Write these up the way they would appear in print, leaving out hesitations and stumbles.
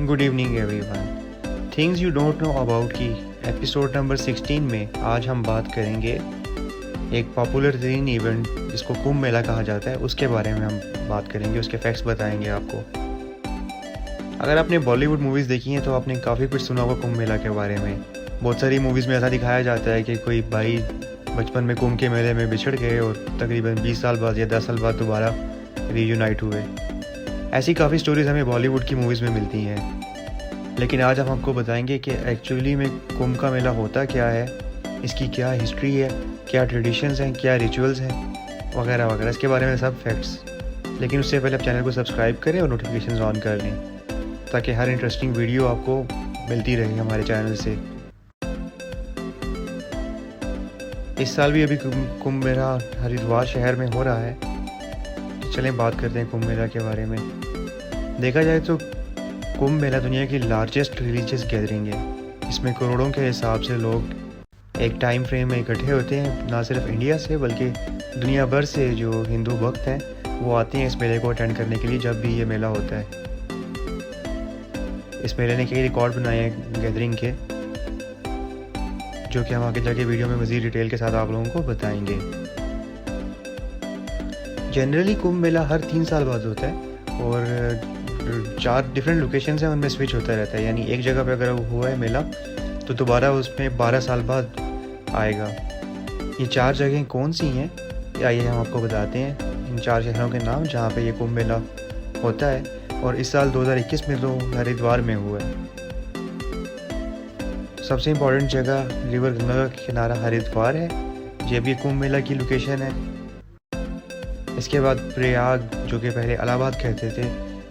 Good evening everyone. Things you don't know about की episode number 16 में आज हम बात करेंगे एक पॉपुलर तरीन इवेंट जिसको कुंभ मेला कहा जाता है, उसके बारे में हम बात करेंगे, उसके फैक्ट्स बताएंगे आपको। अगर आपने बॉलीवुड मूवीज़ देखी हैं तो आपने काफ़ी कुछ सुना होगा कुंभ मेला के बारे में। बहुत सारी मूवीज़ में ऐसा दिखाया जाता है कि कोई भाई बचपन में कुंभ के मेले में बिछड़ गए और तकरीबन 20 साल बाद या 10 साल बाद दोबारा रीयूनाइट हुए। ऐसी काफ़ी स्टोरीज़ हमें बॉलीवुड की मूवीज़ में मिलती हैं, लेकिन आज हम आपको बताएंगे कि एक्चुअली में कुंभ का मेला होता क्या है, इसकी क्या हिस्ट्री है, क्या ट्रेडिशंस हैं, क्या रिचुअल्स हैं, वगैरह वगैरह, इसके बारे में सब फैक्ट्स। लेकिन उससे पहले आप चैनल को सब्सक्राइब करें और नोटिफिकेशन ऑन कर लें ताकि हर इंटरेस्टिंग वीडियो आपको मिलती रहे हमारे चैनल से। इस साल भी अभी कुंभ मेला हरिद्वार शहर में हो रहा है। तो चलें बात करते हैं कुंभ मेला के बारे में। देखा जाए तो कुंभ मेला दुनिया की लार्जेस्ट रिलीजियस गैदरिंग है। इसमें करोड़ों के हिसाब से लोग एक टाइम फ्रेम में इकट्ठे होते हैं, ना सिर्फ इंडिया से बल्कि दुनिया भर से जो हिंदू भक्त हैं वो आते हैं इस मेले को अटेंड करने के लिए जब भी ये मेला होता है। इस मेले ने कई रिकॉर्ड बनाए हैं गैदरिंग के, जो कि हम आगे जाके वीडियो में मज़ीद डिटेल के साथ आप लोगों को बताएंगे। जनरली कुंभ मेला हर 3 साल बाद होता है और 4 डिफरेंट लोकेशंस हैं, उनमें स्विच होता रहता है। यानी एक जगह पे अगर हुआ है मेला तो दोबारा उसमें 12 साल बाद आएगा। ये 4 जगहें कौन सी हैं, आइए हम आपको बताते हैं इन 4 शहरों के नाम जहाँ पे ये कुंभ मेला होता है। और इस साल 2021 में तो हरिद्वार में हुआ है। तो सबसे इम्पोर्टेंट जगह रिवर गंगा का किनारा हरिद्वार है, ये भी कुंभ मेला की लोकेशन है। इसके बाद प्रयाग, जो कि पहले इलाहाबाद कहते थे,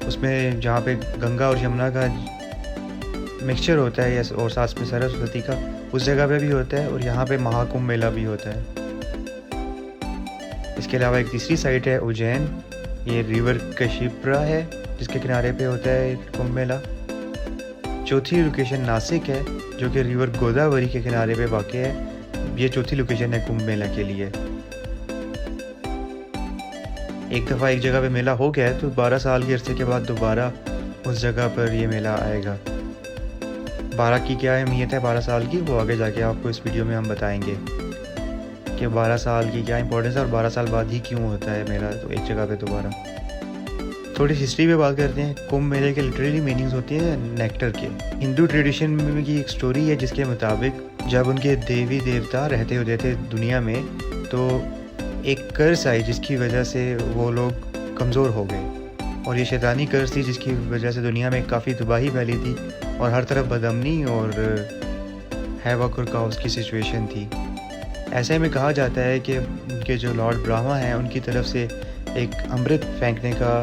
उसमें जहाँ पे गंगा और यमुना का मिक्सचर होता है और साथ में सरस्वती का, उस जगह पे भी होता है। और यहाँ पे महाकुंभ मेला भी होता है। इसके अलावा एक तीसरी साइट है उज्जैन, ये रिवर कशिप्रा है जिसके किनारे पे होता है कुंभ मेला। चौथी लोकेशन नासिक है जो कि रिवर गोदावरी के किनारे पे वाक़ है। ये चौथी लोकेशन है कुंभ मेला के लिए। एक दफ़ा एक जगह पे मेला हो गया है तो 12 साल के अरसे के बाद दोबारा उस जगह पर ये मेला आएगा। 12 की क्या अहमियत है 12 साल की, वो आगे जाके आपको इस वीडियो में हम बताएंगे कि 12 साल की क्या इंपॉर्टेंस है और 12 साल बाद ही क्यों होता है मेला तो एक जगह पे दोबारा। थोड़ी हिस्ट्री पे बात करते हैं। कुंभ मेले के लिटरली मीनिंग्स होती हैं नेक्टर के। हिंदू ट्रेडिशन में की एक स्टोरी है जिसके मुताबिक जब उनके देवी देवता रहते होते थे दुनिया में तो एक कर्ज आई जिसकी वजह से वो लोग कमज़ोर हो गए। और ये शैतानी कर्ज थी जिसकी वजह से दुनिया में काफ़ी तबाही फैली थी और हर तरफ बदअमनी और हैवक और काओस की सिचुएशन थी। ऐसे में कहा जाता है कि उनके जो लॉर्ड ब्रह्मा हैं उनकी तरफ से एक अमृत फेंकने का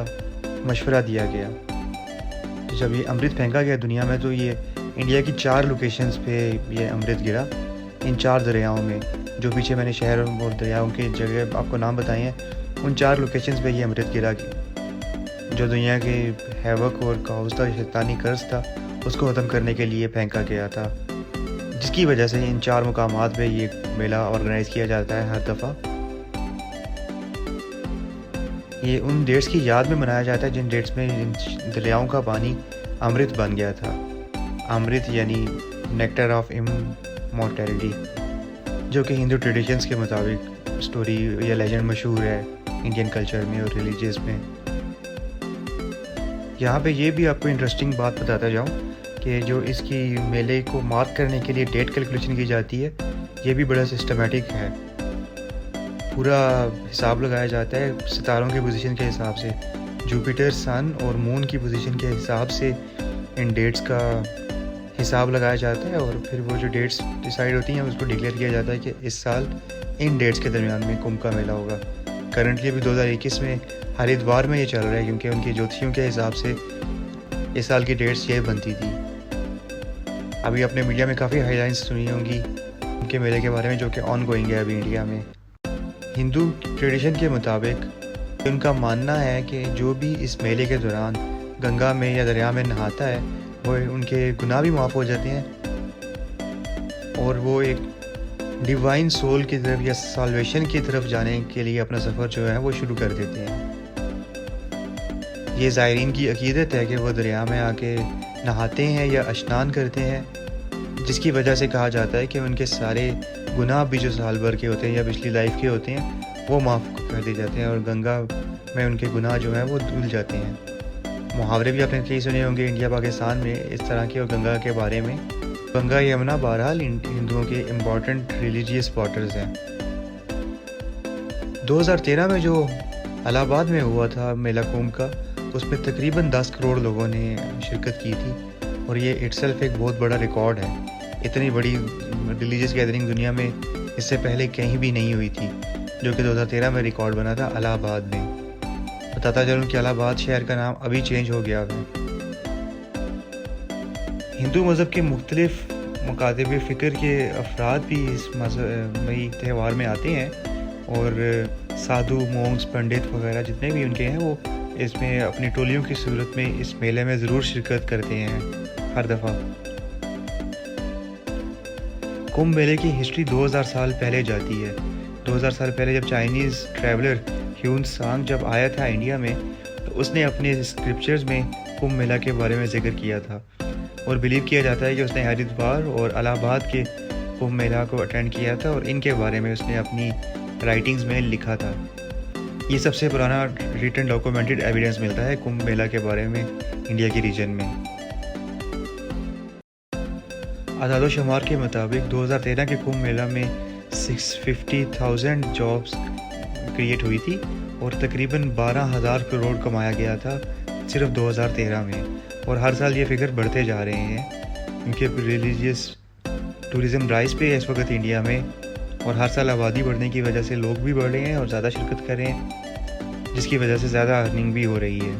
मशवरा दिया गया। तो जब ये अमृत फेंका गया दुनिया में तो ये इंडिया की 4 लोकेशंस पे ये अमृत गिरा, इन 4 दरियाओं में। जो पीछे मैंने शहर और दरियाओं के जगह आपको नाम बताए हैं, उन 4 लोकेशंस पे ये अमृत गिरा जो दुनिया के हैवक और काओस था, शैतानी कर्ज था, उसको ख़त्म करने के लिए फेंका गया था। जिसकी वजह से इन 4 मुकामात पे ये मेला ऑर्गेनाइज़ किया जाता है हर दफ़ा। ये उन डेट्स की याद में मनाया जाता है जिन डेट्स में इन दरियाओं का पानी अमृत बन गया था। अमृत यानी नेक्टर ऑफ इमॉर्टैलिटी, जो कि हिंदू ट्रेडिशंस के मुताबिक स्टोरी या लेजेंड मशहूर है इंडियन कल्चर में और रिलीजियस में। यहाँ पे ये भी आपको इंटरेस्टिंग बात बताता जाऊँ कि जो इसकी मेले को मार्क करने के लिए डेट कैलकुलेशन की जाती है, ये भी बड़ा सिस्टमेटिक है। पूरा हिसाब लगाया जाता है सितारों के पोजीशन के हिसाब से, जुपिटर, सन और मून की पोजीशन के हिसाब से इन डेट्स का हिसाब लगाया जाता है। और फिर वो जो डेट्स डिसाइड होती हैं उसको डिक्लेयर किया जाता है कि इस साल इन डेट्स के दरमियान में कुंभ का मेला होगा। करंटली अभी 2021 में हरिद्वार में ये चल रहा है क्योंकि उनके ज्योतिषियों के हिसाब से इस साल की डेट्स ये बनती थी। अभी आपने मीडिया में काफ़ी हेडलाइंस सुनी होंगी उनके मेले के बारे में जो कि ऑन गोइंग है अभी इंडिया में। हिंदू ट्रेडिशन के मुताबिक उनका मानना है कि जो भी इस मेले के दौरान गंगा में या दरिया में नहाता है वो उनके गुनाह भी माफ़ हो जाते हैं और वो एक डिवाइन सोल की तरफ या साल्वेशन की तरफ जाने के लिए अपना सफ़र जो है वो शुरू कर देते हैं। ये ज़ायरीन की अकीदत है कि वो दरिया में आके नहाते हैं या स्नान करते हैं, जिसकी वजह से कहा जाता है कि उनके सारे गुनाह भी जो साल भर के होते हैं या पिछली लाइफ के होते हैं वो माफ़ कर दिए जाते हैं और गंगा में उनके गुनाह जो हैं वो धुल जाते हैं। मुहावरे भी आपने कई सुने होंगे इंडिया पाकिस्तान में इस तरह के और गंगा के बारे में। गंगा यमुना बहरहाल हिंदुओं के इम्पॉर्टेंट रिलीजियस वाटर्स हैं। 2013 में जो इलाहाबाद में हुआ था मेला कुंभ का, उसमें तकरीबन 10 करोड़ लोगों ने शिरकत की थी और ये इटसेल्फ एक बहुत बड़ा रिकॉर्ड है। इतनी बड़ी रिलीजियस गैदरिंग दुनिया में इससे पहले कहीं भी नहीं हुई थी, जो कि 2013 में रिकॉर्ड बना था इलाहाबाद में। बताता चलूँ कि इलाहाबाद शहर का नाम अभी चेंज हो गया है। हिंदू मज़हब के मुख्तलिफ मकातब फ़िक्र के अफराद भी इस मई त्यौहार में आते हैं और साधु, मोंग्स, पंडित वगैरह जितने भी उनके हैं वो इसमें अपनी टोलियों की सूरत में इस मेले में ज़रूर शिरकत करते हैं हर दफ़ा। कुंभ मेले की हिस्ट्री 2000 साल पहले जाती है। 2000 साल पहले जब चाइनीज़ ट्रैवलर ह्यून सांग जब आया था इंडिया में, तो उसने अपने स्क्रिप्चर्स में कुंभ मेला के बारे में जिक्र किया था और बिलीव किया जाता है कि उसने हरिद्वार और इलाहाबाद के कुंभ मेला को अटेंड किया था और इनके बारे में उसने अपनी राइटिंग्स में लिखा था। ये सबसे पुराना रिटन डॉक्यूमेंटेड एविडेंस मिलता है कुंभ मेला के बारे में इंडिया के रीजन में। आदाद शुमार के मुताबिक 2013 के कुंभ मेला में 650,000 जॉब्स क्रिएट हुई थी और तकरीबन 12,000 करोड़ कमाया गया था सिर्फ 2013 में। और हर साल ये फिगर बढ़ते जा रहे हैं क्योंकि रिलीजियस टूरिज़म राइज पे है इस वक्त इंडिया में, और हर साल आबादी बढ़ने की वजह से लोग भी बढ़ रहे हैं और ज़्यादा शिरकत कर रहे हैं, जिसकी वजह से ज़्यादा अर्निंग भी हो रही है।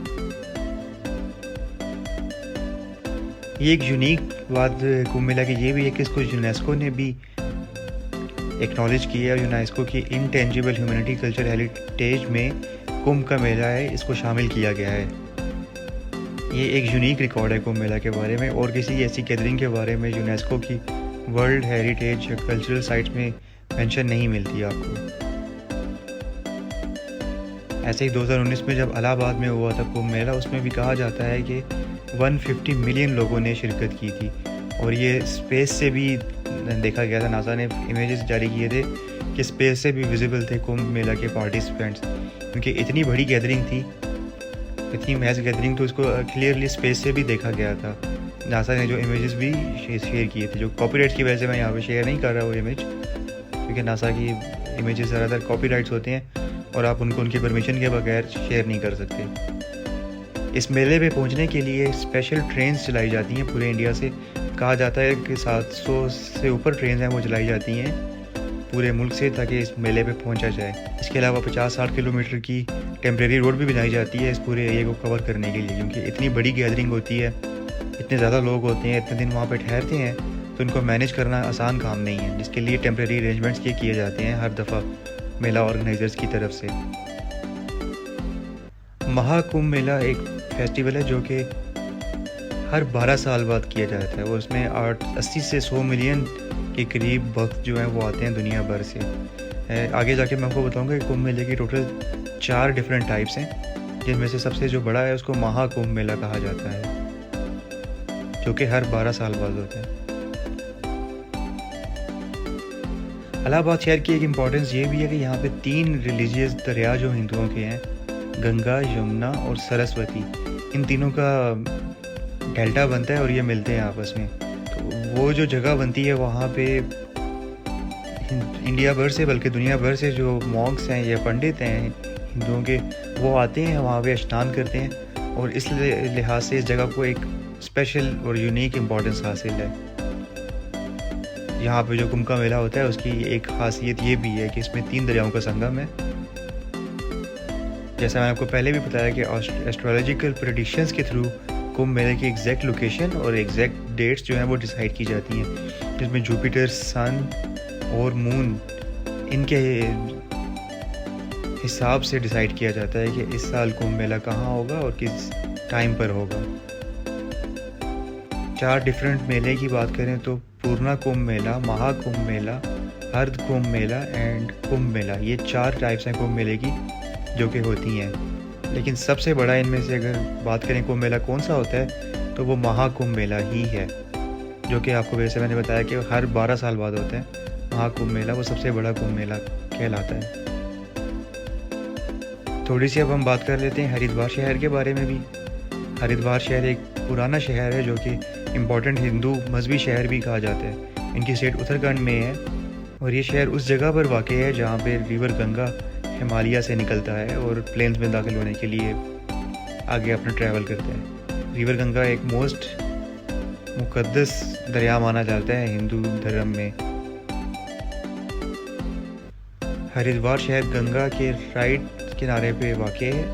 ये एक यूनिक बात कुंभ मेला की ये भी है कि इसको यूनेस्को ने भी एक्नॉलेज किया है। यूनेस्को की इनटेंजिबल ह्यूमैनिटी कल्चर हेरिटेज में कुंभ का मेला है, इसको शामिल किया गया है। ये एक यूनिक रिकॉर्ड है कुंभ मेला के बारे में, और किसी ऐसी गैदरिंग के बारे में यूनेस्को की वर्ल्ड हेरिटेज या कल्चरल साइट्स में मेंशन नहीं मिलती आपको। ऐसे ही 2019 में जब इलाहाबाद में हुआ था कुंभ मेला, उसमें भी कहा जाता है कि 150 मिलियन लोगों ने शिरकत की थी और ये स्पेस से भी देखा गया था। नासा ने इमेजेस जारी किए थे कि स्पेस से भी विजिबल थे कुंभ मेला के पार्टिसिपेंट्स, क्योंकि इतनी बड़ी गैदरिंग थी, इतनी मैच गैदरिंग, तो इसको क्लियरली स्पेस से भी देखा गया था। नासा ने जो इमेजेस भी शेयर किए थे, जो कॉपीराइट्स की वजह से मैं यहाँ पे शेयर नहीं कर रहा वो इमेज, क्योंकि नासा की इमेजेस ज़्यादातर कॉपीराइट्स होते हैं और आप उनको उनकी परमिशन के बगैर शेयर नहीं कर सकते। इस मेले पे पहुंचने के लिए स्पेशल ट्रेन्स चलाई जाती हैं पूरे इंडिया से। कहा जाता है कि 700 से ऊपर ट्रेन हैं वो चलाई जाती हैं पूरे मुल्क से, ताकि इस मेले पे पहुंचा जाए। इसके अलावा 50-60 किलोमीटर की टेम्प्रेरी रोड भी बनाई जाती है इस पूरे एरिया को कवर करने के लिए, क्योंकि इतनी बड़ी गैदरिंग होती है, इतने ज़्यादा लोग होते हैं, इतने दिन वहाँ पर ठहरते हैं, तो इनको मैनेज करना आसान काम नहीं है, जिसके लिए टेम्प्रेरी अरेंजमेंट्स किए जाते हैं हर दफ़ा मेला ऑर्गेनाइजर्स की तरफ से। महाकुंभ मेला एक फेस्टिवल है जो कि हर 12 साल बाद किया जाता है और उसमें 80 से 100 मिलियन के करीब भक्त जो हैं वो आते हैं दुनिया भर से। आगे जाके मैं आपको बताऊंगा कि कुंभ मेले की टोटल 4 डिफरेंट टाइप्स हैं, जिनमें से सबसे जो बड़ा है उसको महाकुंभ मेला कहा जाता है, जो कि हर 12 साल बाद होता है। इलाहाबाद शहर की एक इम्पॉर्टेंस ये भी है कि यहाँ पे 3 रिलीजियस दरिया जो हिंदुओं के हैं, गंगा, यमुना और सरस्वती, इन तीनों का डेल्टा बनता है और ये मिलते हैं आपस में। तो वो जो जगह बनती है वहाँ पे इंडिया भर से, बल्कि दुनिया भर से जो मॉन्क्स हैं या पंडित हैं हिंदुओं के, वो आते हैं वहाँ पे स्नान करते हैं और इस लिहाज से इस जगह को एक स्पेशल और यूनिक इम्पोर्टेंस हासिल है। यहाँ पे जो कुंभ का मेला होता है उसकी एक खासियत ये भी है कि इसमें 3 दरियाओं का संगम है। जैसा मैंने आपको पहले भी बताया कि एस्ट्रोलॉजिकल प्रेडिक्शंस के थ्रू कुंभ मेले की एग्जैक्ट लोकेशन और एग्जैक्ट डेट्स जो हैं वो डिसाइड की जाती हैं, जिसमें जुपिटर, सन और मून, इनके हिसाब से डिसाइड किया जाता है कि इस साल कुंभ मेला कहाँ होगा और किस टाइम पर होगा। 4 डिफरेंट मेले की बात करें तो पूर्णा कुंभ मेला, महाकुंभ मेला, अर्ध कुंभ मेला एंड कुंभ मेला, ये 4 टाइप्स हैं कुंभ मेले की जो कि होती हैं। लेकिन सबसे बड़ा इनमें से अगर बात करें कुंभ मेला कौन सा होता है, तो वो महाकुंभ मेला ही है, जो कि आपको वैसे मैंने बताया कि हर 12 साल बाद होता है। महाकुंभ मेला वो सबसे बड़ा कुंभ मेला कहलाता है। थोड़ी सी अब हम बात कर लेते हैं हरिद्वार शहर के बारे में भी। हरिद्वार शहर एक पुराना शहर है, जो कि इम्पोर्टेंट हिंदू मजहबी शहर भी कहा जाता है। इनकी स्टेट उत्तराखंड में है और ये शहर उस जगह पर वाक़ है जहाँ पे रिवर गंगा हिमालय से निकलता है और प्लेन्स में दाखिल होने के लिए आगे अपना ट्रैवल करता है। रिवर गंगा एक मोस्ट मुक़द्दस दरिया माना जाता है हिंदू धर्म में। हरिद्वार शहर गंगा के राइट किनारे पे वाक़ है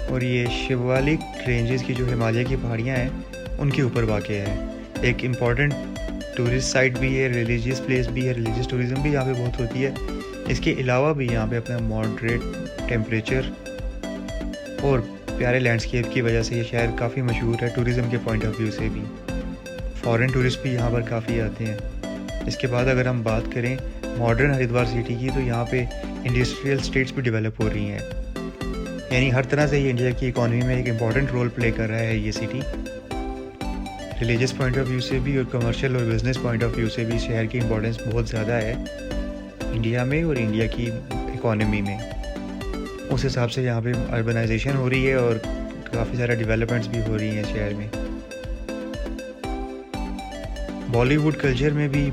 और ये शिवालिक रेंजेस की जो हिमालय की पहाड़ियाँ हैं उनके ऊपर वाक़ है। एक इम्पॉर्टेंट टूरिस्ट साइट भी है, रिलीजियस प्लेस भी है, रिलीजियस टूरिज़म भी यहाँ पे बहुत होती है। इसके अलावा भी यहाँ पे अपना मॉडरेट टेम्परेचर और प्यारे लैंडस्केप की वजह से ये शहर काफ़ी मशहूर है टूरिज़म के पॉइंट ऑफ व्यू से भी। फॉरेन टूरिस्ट भी यहाँ पर काफ़ी आते हैं। इसके बाद अगर हम बात करें मॉडर्न हरिद्वार सिटी की, तो यहाँ पे इंडस्ट्रियल स्टेट्स भी डेवलप हो रही हैं, यानी हर तरह से ये इंडिया की इकॉनमी में एक इम्पॉर्टेंट रोल प्ले कर रहा है ये city. Religious point of view से भी और कमर्शियल और बिजनेस पॉइंट ऑफ व्यू से भी शहर की इम्पोर्टेंस बहुत ज़्यादा है इंडिया में और इंडिया की इकॉनमी में। उस हिसाब से यहाँ पे अर्बनाइजेशन हो रही है और काफ़ी सारा डेवलपमेंट्स भी हो रही हैं शहर में। बॉलीवुड कल्चर में भी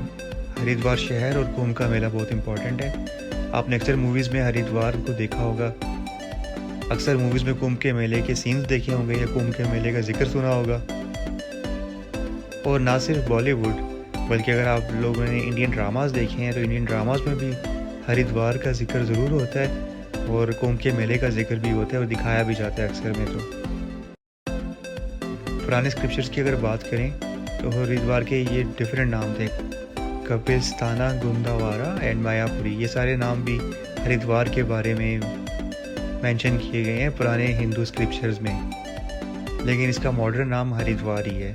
हरिद्वार शहर और कुंभ का मेला बहुत इम्पोर्टेंट है। आपने अक्सर मूवीज़ में हरिद्वार को देखा होगा, अक्सर मूवीज़ में कुंभ के मेले के सीन्स देखे होंगे या कुंभ के मेले का जिक्र सुना होगा। और ना सिर्फ बॉलीवुड बल्कि अगर आप लोगों ने इंडियन ड्रामास देखे हैं तो इंडियन ड्रामास में भी हरिद्वार का जिक्र ज़रूर होता है और कुंभ के मेले का जिक्र भी होता है और दिखाया भी जाता है अक्सर में। तो पुराने स्क्रिप्चर्स की अगर बात करें तो हरिद्वार के ये डिफरेंट नाम थे, कपिलस्थाना, गुंदावारा एंड मायापुरी। ये सारे नाम भी हरिद्वार के बारे में मेंशन किए गए हैं पुराने हिंदू स्क्रिप्चर्स में, लेकिन इसका मॉडर्न नाम हरिद्वार ही है।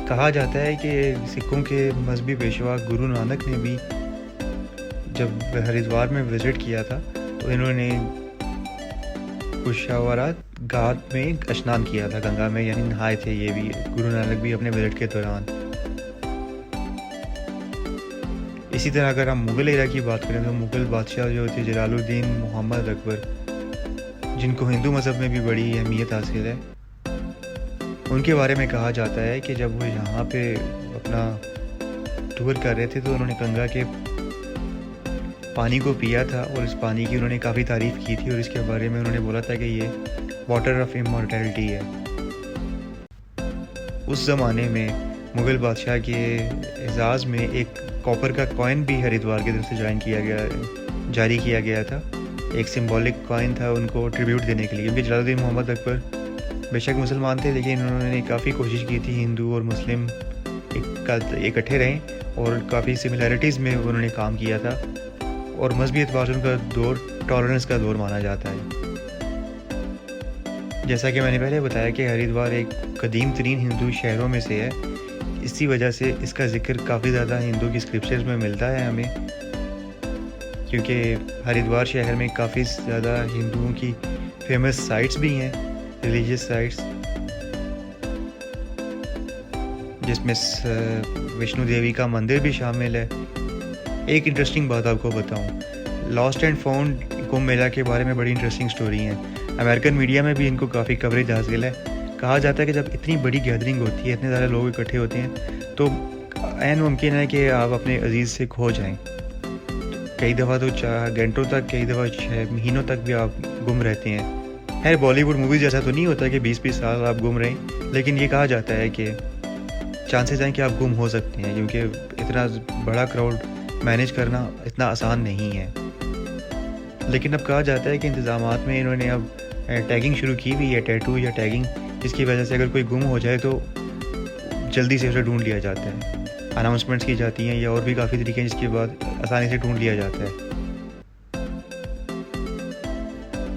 कहा जाता है कि सिखों के मजहबी पेशवा गुरु नानक ने भी जब हरिद्वार में विज़िट किया था तो इन्होंने कुशावरा घाट में स्नान किया था गंगा में, यानी नहाए थे ये भी गुरु नानक भी अपने विज़िट के दौरान। इसी तरह अगर हम मुग़ल एरा की बात करें तो मुग़ल बादशाह जो थे जलालुद्दीन मोहम्मद अकबर, जिनको हिंदू मज़हब में भी बड़ी अहमियत हासिल है, उनके बारे में कहा जाता है कि जब वो यहाँ पे अपना टूर कर रहे थे तो उन्होंने गंगा के पानी को पिया था और इस पानी की उन्होंने काफ़ी तारीफ़ की थी और इसके बारे में उन्होंने बोला था कि ये वाटर ऑफ इमॉर्टैलिटी है। उस ज़माने में मुग़ल बादशाह के एजाज़ में एक कॉपर का कॉइन भी हरिद्वार की तरफ से जारी किया गया था। एक सिंबॉलिक कॉइन था उनको ट्रिब्यूट देने के लिए, क्योंकि जलालुद्दीन मोहम्मद अकबर बेशक मुसलमान थे लेकिन उन्होंने काफ़ी कोशिश की थी हिंदू और मुस्लिम इकट्ठे रहें और काफ़ी सिमिलैरिटीज़ में उन्होंने काम किया था और मजहबी एतबार से उनका दौर टॉलरेंस का दौर माना जाता है। जैसा कि मैंने पहले बताया कि हरिद्वार एक कदीम तरीन हिंदू शहरों में से है, इसी वजह से इसका जिक्र काफ़ी ज़्यादा हिंदू की स्क्रिप्चर्स में मिलता है हमें, क्योंकि हरिद्वार शहर में काफ़ी ज़्यादा हिंदुओं की फेमस साइट्स भी हैं, रिलीजियस साइट्स, जिसमें विष्णु देवी का मंदिर भी शामिल है। एक इंटरेस्टिंग बात आपको बताऊं, lost and found Kumbh Mela के बारे में बड़ी इंटरेस्टिंग स्टोरी है। अमेरिकन मीडिया में भी इनको काफ़ी कवरेज हासिल है। कहा जाता है कि जब इतनी बड़ी गैदरिंग होती है, इतने सारे लोग इकट्ठे होते हैं, तो ऐन मुमकिन है कि आप अपने अजीज़ से खो जाएं। कई दफ़ा तो 4 घंटों तक, कई दफ़ा 6 महीनों तक भी आप गुम रहते हैं। खैर बॉलीवुड मूवीज़ जैसा तो नहीं होता कि 20-20 साल आप गुम रहे हैं, लेकिन ये कहा जाता है कि चांसेस हैं कि आप गुम हो सकते हैं, क्योंकि इतना बड़ा क्राउड मैनेज करना इतना आसान नहीं है। लेकिन अब कहा जाता है कि इंतज़ामात में इन्होंने अब टैगिंग शुरू की हुई है, टैटू या टैगिंग, जिसकी वजह से अगर कोई गुम हो जाए तो जल्दी से उसे ढूंढ लिया जाता है। अनाउंसमेंट्स की जाती हैं या और भी काफ़ी तरीके हैं जिसके बाद आसानी से ढूंढ लिया जाता है।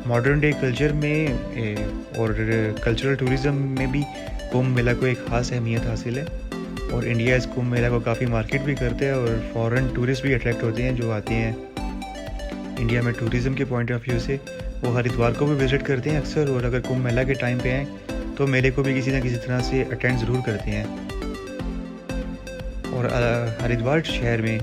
मॉडर्न डे कल्चर में और कल्चरल टूरिज़म में भी कुंभ मेला को एक ख़ास अहमियत हासिल है और इंडिया इस कुंभ मेला को काफ़ी मार्केट भी करते हैं और फॉरेन टूरिस्ट भी अट्रैक्ट होते हैं जो आते हैं इंडिया में टूरिज़्म के पॉइंट ऑफ व्यू से वो हरिद्वार को भी विज़िट करते हैं अक्सर, और अगर कुंभ मेला के टाइम पे आएँ तो मेले को भी किसी न किसी तरह से अटेंड ज़रूर करते हैं। और हरिद्वार शहर में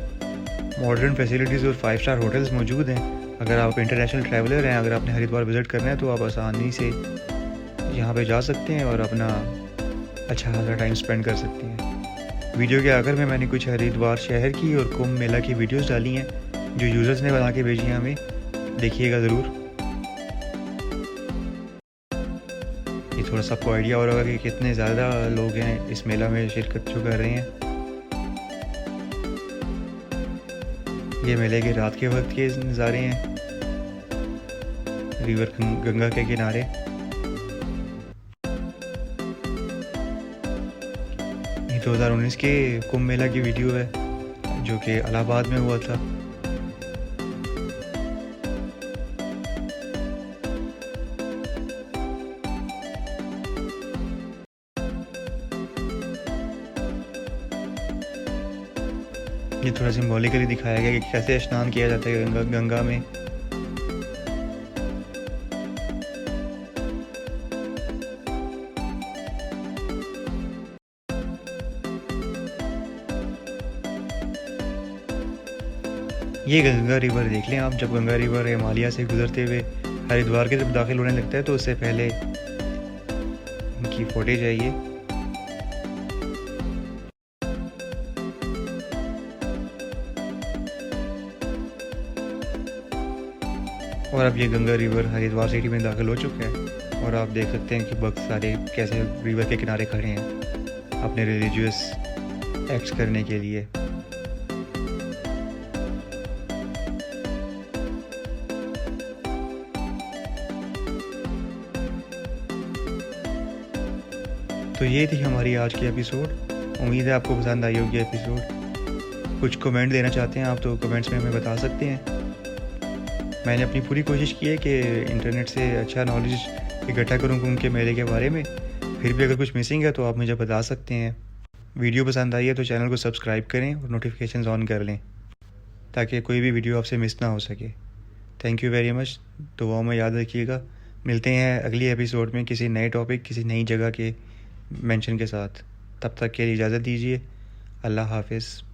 मॉडर्न फैसिलिटीज़ और 5 स्टार होटल्स मौजूद हैं। अगर आप इंटरनेशनल ट्रैवलर हैं, अगर आपने हरिद्वार विज़िट करना है तो आप आसानी से यहाँ पे जा सकते हैं और अपना अच्छा खासा टाइम स्पेंड कर सकते हैं। वीडियो के आखिर में मैंने कुछ हरिद्वार शहर की और कुंभ मेला की वीडियोस डाली हैं जो यूज़र्स ने बना के भेजी हैं हमें, देखिएगा ज़रूर। ये थोड़ा सा आपको आइडिया हो रहा होगा कि कितने ज़्यादा लोग हैं इस मेला में शिरकत जो कर रहे हैं। ये मेले के रात के वक्त के नज़ारे हैं रिवर गंगा के किनारे। ये 2019 के कुंभ मेला की वीडियो है जो कि इलाहाबाद में हुआ था। ये थोड़ा सिंबॉलिकली दिखाया गया कि कैसे स्नान किया जाता है गंगा में। ये गंगा रिवर देख लें आप, जब गंगा रिवर हिमालय से गुजरते हुए हरिद्वार की तरफ दाखिल होने लगता है तो उससे पहले इनकी फुटेज है ये। और अब ये गंगा रिवर हरिद्वार सिटी में दाखिल हो चुका है और आप देख सकते हैं कि बहुत सारे कैसे रिवर के किनारे खड़े हैं अपने रिलीजियस एक्ट्स करने के लिए। तो ये थी हमारी आज की एपिसोड। उम्मीद है आपको पसंद आई होगी एपिसोड। कुछ कमेंट देना चाहते हैं आप तो कमेंट्स में हमें बता सकते हैं। मैंने अपनी पूरी कोशिश की है कि इंटरनेट से अच्छा नॉलेज इकट्ठा करूँ कुंभ के मेले के बारे में। फिर भी अगर कुछ मिसिंग है तो आप मुझे बता सकते हैं। वीडियो पसंद आई है तो चैनल को सब्सक्राइब करें और नोटिफिकेशंस ऑन कर लें ताकि कोई भी वीडियो आपसे मिस ना हो सके। Thank you very much. दुआओं में याद रखिएगा। मिलते हैं अगली एपिसोड में किसी नए टॉपिक, किसी नई जगह के मेंशन के साथ। तब तक के लिए इजाज़त दीजिए। अल्लाह हाफिज़।